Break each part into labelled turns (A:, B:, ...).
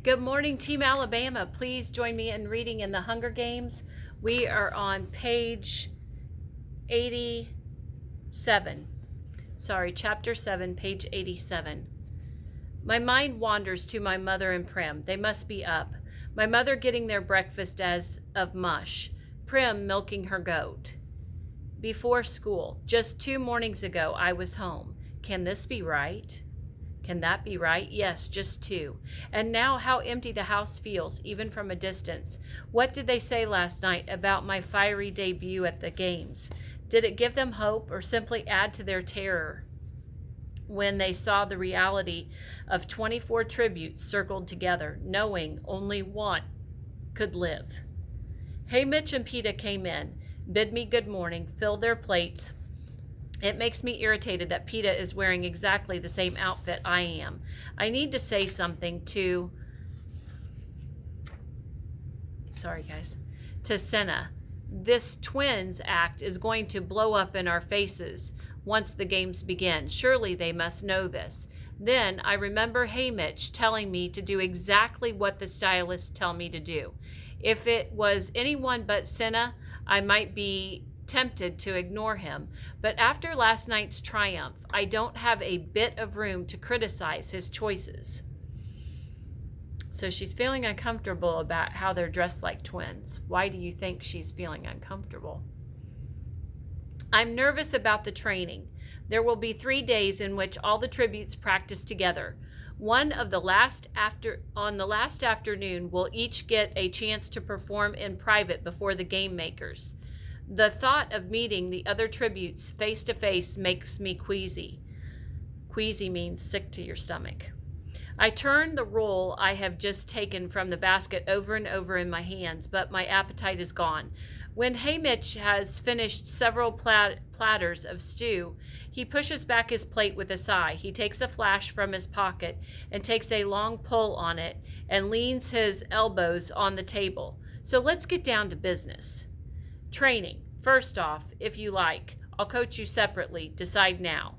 A: Good morning, Team Alabama. Please join me in reading in the Hunger Games. We are on page 87. Chapter 7, page 87. My mind wanders to my mother and Prim. They must be up. My mother getting their breakfast as of mush. Prim milking her goat. Before school. Just 2 mornings ago, I was home. Can this be right? Can that be right? Yes, just 2. And now how empty the house feels, even from a distance. What did they say last night about my fiery debut at the games? Did it give them hope or simply add to their terror when they saw the reality of 24 tributes circled together, knowing only one could live? Haymitch and Peta came in, bid me good morning, filled their plates. It makes me irritated that Peta is wearing exactly the same outfit I am. I need to say something to Senna. This twins act is going to blow up in our faces once the games begin. Surely they must know this. Then I remember Haymitch telling me to do exactly what the stylists tell me to do. If it was anyone but Senna, I might be tempted to ignore him, but after last night's triumph, I don't have a bit of room to criticize his choices. So she's feeling uncomfortable about how they're dressed like twins. Why do you think she's feeling uncomfortable? I'm nervous about the training. There will be 3 days in which all the tributes practice together. On the last afternoon, we'll each get a chance to perform in private before the game makers. The thought of meeting the other tributes face to face makes me queasy. Queasy means sick to your stomach. I turn the roll I have just taken from the basket over and over in my hands, but my appetite is gone. When Haymitch has finished several platters of stew, he pushes back his plate with a sigh. He takes a flash from his pocket and takes a long pull on it and leans his elbows on the table. So let's get down to business. Training. First off, if you like, I'll coach you separately. Decide now.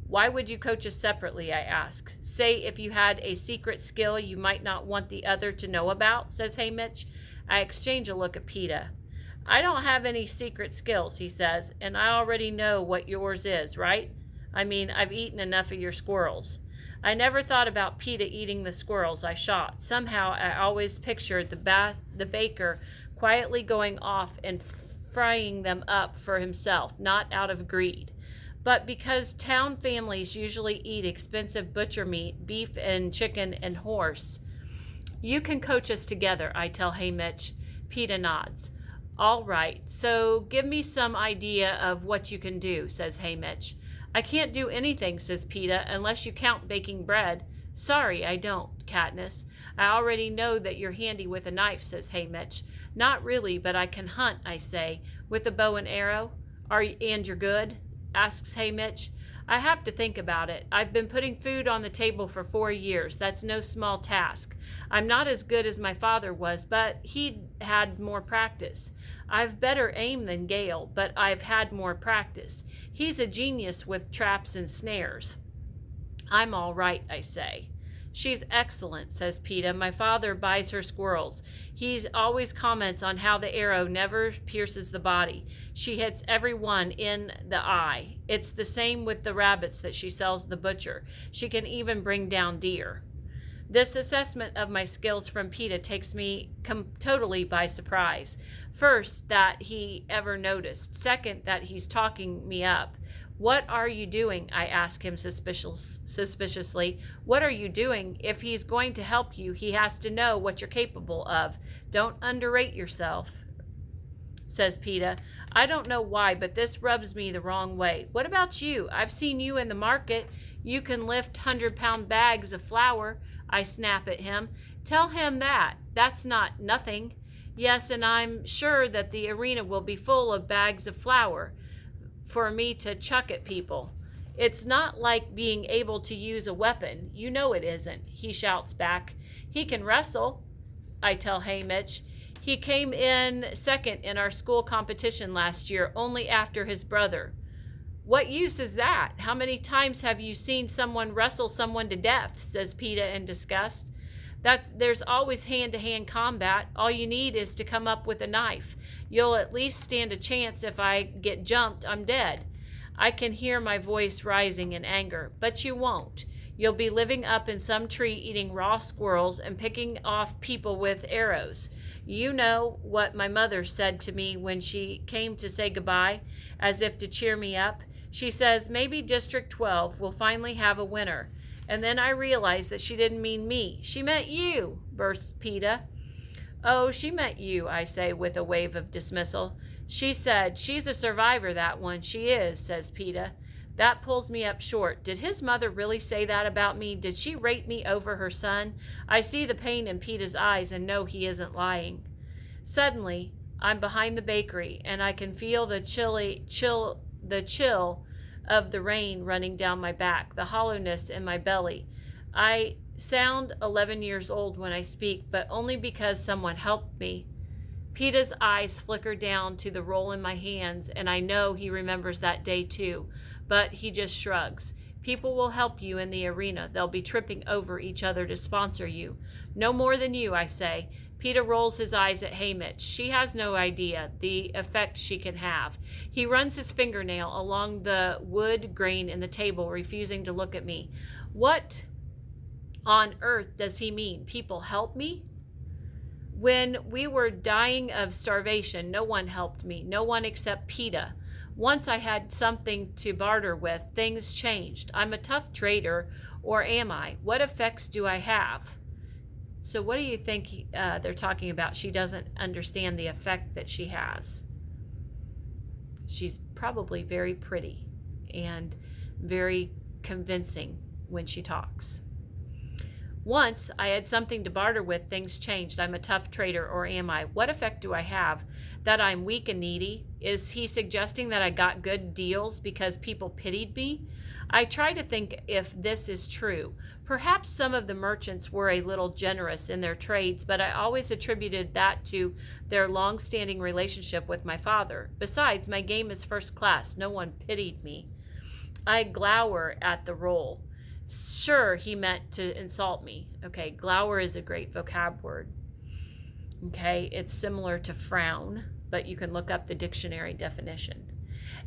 A: Why would you coach us separately, I ask. Say if you had a secret skill you might not want the other to know about, says Haymitch. I exchange a look at Peta. I don't have any secret skills, he says, and I already know what yours is, right? I mean, I've eaten enough of your squirrels. I never thought about Peta eating the squirrels I shot. Somehow I always pictured the baker quietly going off and frying them up for himself, not out of greed, but because town families usually eat expensive butcher meat, beef and chicken and horse. You can coach us together, I tell Haymitch. Peta nods. All right, so give me some idea of what you can do, says Haymitch. I can't do anything, says Peta, unless you count baking bread. Sorry, I don't, Katniss. I already know that you're handy with a knife, says Haymitch. Not really, but I can hunt, I say, with a bow and arrow. And you're good? Asks Haymitch. I have to think about it. I've been putting food on the table for 4 years. That's no small task. I'm not as good as my father was, but he'd had more practice. I've better aim than Gale, but I've had more practice. He's a genius with traps and snares. I'm all right, I say. She's excellent, says Peta. My father buys her squirrels. He always comments on how the arrow never pierces the body. She hits every one in the eye. It's the same with the rabbits that she sells the butcher. She can even bring down deer. This assessment of my skills from Peta takes me totally by surprise. First, that he ever noticed. Second, that he's talking me up. What are you doing? I ask him suspiciously. What are you doing? If he's going to help you, he has to know what you're capable of. Don't underrate yourself, says Peta. I don't know why, but this rubs me the wrong way. What about you? I've seen you in the market. You can lift 100-pound bags of flour. I snap at him. Tell him that. That's not nothing. Yes, and I'm sure that the arena will be full of bags of flour for me to chuck at people. It's not like being able to use a weapon. You know it isn't, he shouts back. He can wrestle, I tell Haymitch. He came in second in our school competition last year, only after his brother. What use is that? How many times have you seen someone wrestle someone to death? Says Peta in disgust. There's always hand-to-hand combat. All you need is to come up with a knife. You'll at least stand a chance. If I get jumped, I'm dead. I can hear my voice rising in anger. But you won't. You'll be living up in some tree eating raw squirrels and picking off people with arrows. You know what my mother said to me when she came to say goodbye, as if to cheer me up? She says, maybe District 12 will finally have a winner. And then I realized that she didn't mean me. She meant you, bursts PETA. Oh, she meant you, I say with a wave of dismissal. She said, she's a survivor, that one. She is, says PETA. That pulls me up short. Did his mother really say that about me? Did she rate me over her son? I see the pain in PETA's eyes and know he isn't lying. Suddenly, I'm behind the bakery, and I can feel the chill of the rain running down my back, the hollowness in my belly. I sound 11 years old when I speak, but only because someone helped me. PETA's eyes flicker down to the roll in my hands, and I know he remembers that day too, but he just shrugs. People will help you in the arena. They'll be tripping over each other to sponsor you. No more than you, I say. PETA rolls his eyes at Haymitch. She has no idea the effect she can have. He runs his fingernail along the wood grain in the table, refusing to look at me. What on earth does he mean? People help me? When we were dying of starvation, no one helped me. No one except PETA. Once I had something to barter with, things changed. I'm a tough trader, or am I? What effects do I have? So what do you think they're talking about? She doesn't understand the effect that she has. She's probably very pretty and very convincing when she talks. Once I had something to barter with, things changed. I'm a tough trader, or am I? What effect do I have? That I'm weak and needy? Is he suggesting that I got good deals because people pitied me? I try to think if this is true. Perhaps some of the merchants were a little generous in their trades, but I always attributed that to their long-standing relationship with my father. Besides, my game is first class. No one pitied me. I glower at the roll. Sure, he meant to insult me. Okay, glower is a great vocab word. Okay, it's similar to frown, but you can look up the dictionary definition.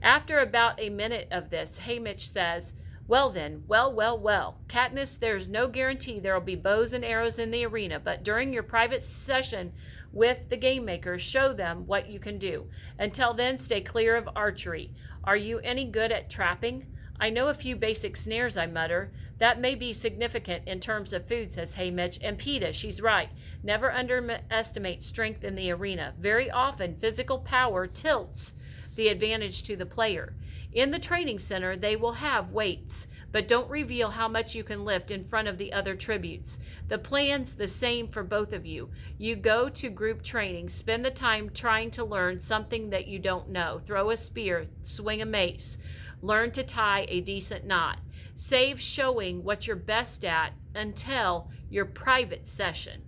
A: After about a minute of this, Haymitch says, well then, well. Katniss, there's no guarantee there'll be bows and arrows in the arena, but during your private session with the game makers, show them what you can do. Until then, stay clear of archery. Are you any good at trapping? I know a few basic snares, I mutter. That may be significant in terms of food, says Haymitch. And PETA, she's right. Never underestimate strength in the arena. Very often, physical power tilts the advantage to the player. In the training center, they will have weights, but don't reveal how much you can lift in front of the other tributes. The plan's the same for both of you. You go to group training, spend the time trying to learn something that you don't know. Throw a spear, swing a mace, learn to tie a decent knot. Save showing what you're best at until your private session.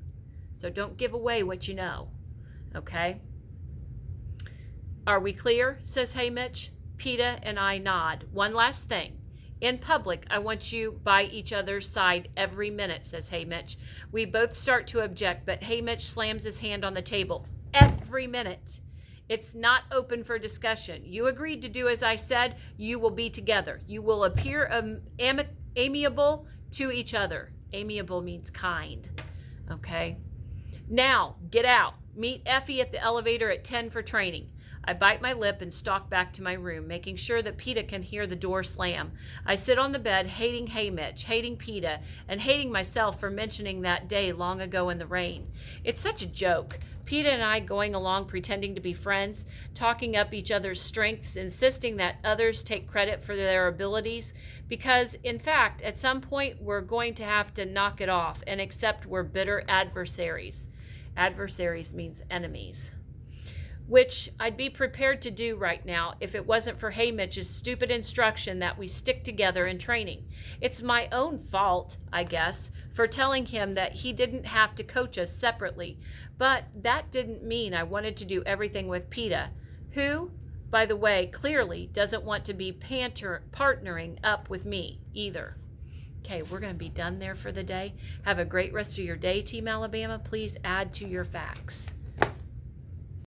A: So don't give away what you know, okay? Are we clear, says Haymitch. PETA and I nod. One last thing. In public, I want you by each other's side every minute, says Haymitch. We both start to object, but Haymitch slams his hand on the table. Every minute. It's not open for discussion. You agreed to do as I said. You will be together. You will appear amiable to each other. Amiable means kind. Okay? Now, get out. Meet Effie at the elevator at 10 for training. I bite my lip and stalk back to my room, making sure that PETA can hear the door slam. I sit on the bed, hating Haymitch, hating PETA, and hating myself for mentioning that day long ago in the rain. It's such a joke. PETA and I going along pretending to be friends, talking up each other's strengths, insisting that others take credit for their abilities, because, in fact, at some point we're going to have to knock it off and accept we're bitter adversaries. Adversaries means enemies. Which I'd be prepared to do right now if it wasn't for Haymitch's stupid instruction that we stick together in training. It's my own fault, I guess, for telling him that he didn't have to coach us separately, but that didn't mean I wanted to do everything with PETA, who, by the way, clearly doesn't want to be partnering up with me either. Okay, we're going to be done there for the day. Have a great rest of your day, Team Alabama. Please add to your facts.